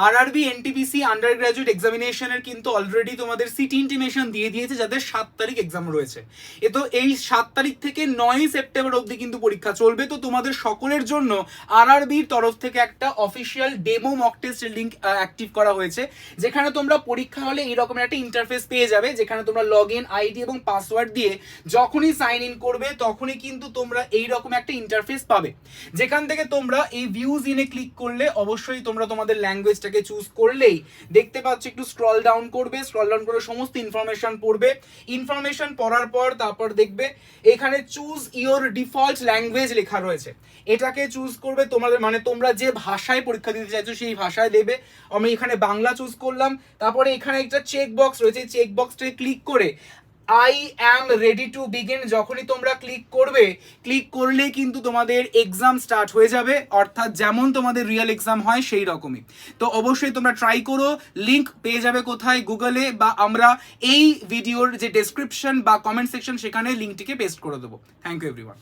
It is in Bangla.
আরআরবি এনটিপিসি আন্ডার গ্রাজুয়েট এক্সামিনেশনের কিন্তু অলরেডি তোমাদের সিটি ইন্টিমেশন দিয়ে দিয়েছে, যাদের 7 তারিখ এক্সাম রয়েছে। তো এই 7 তারিখ থেকে 9 সেপ্টেম্বর অবধি কিন্তু পরীক্ষা চলবে। তো তোমাদের সকলের জন্য আরআরবির তরফ থেকে একটা official demo mock test link active করা হয়েছে, যেখানে তোমরা পরীক্ষা হলে এইরকম একটা ইন্টারফেস পেয়ে যাবে, যেখানে তোমরা লগ ইন আইডি এবং পাসওয়ার্ড দিয়ে যখনই সাইন ইন করবে তখনই কিন্তু তোমরা এইরকম একটা ইন্টারফেস পাবে, যেখান থেকে তোমরা এই ভিউজ ইনে ক্লিক করলে অবশ্যই তোমরা তোমাদের ল্যাঙ্গুয়েজটাকে চুজ করলেই দেখতে পাচ্ছ একটু স্ক্রল ডাউন করবে, স্ক্রল ডাউন করে সমস্ত ইনফরমেশন পড়বে। ইনফরমেশন পড়ার পর তারপর দেখবে এখানে চুজ ইওর ডিফল্ট ল্যাঙ্গুয়েজ লেখা রয়েছে, এটাকে চুজ করবে তোমাদের, মানে তোমরা যে ভাষায় পরীক্ষা দিতে চাইছো সেই ভাষায় দেবে। আমি এখানে বাংলা চুজ করলাম। তারপরে এখানে একটা চেক বক্স রয়েছে, চেক বক্সটাকে ক্লিক করে I am ready to begin যখনই তোমরা ক্লিক করবে, ক্লিক করলে কিন্তু তোমাদের এক্সাম স্টার্ট হয়ে যাবে, অর্থাৎ যেমন তোমাদের রিয়েল এক্সাম হয় সেই রকমই। তো অবশ্যই তোমরা ট্রাই করো। লিঙ্ক পেয়ে যাবে কোথায়? গুগলে, বা আমরা এই ভিডিওর যে ডেসক্রিপশন বা কমেন্ট সেকশন সেখানে লিঙ্কটিকে পেস্ট করে দেবো। Thank you everyone.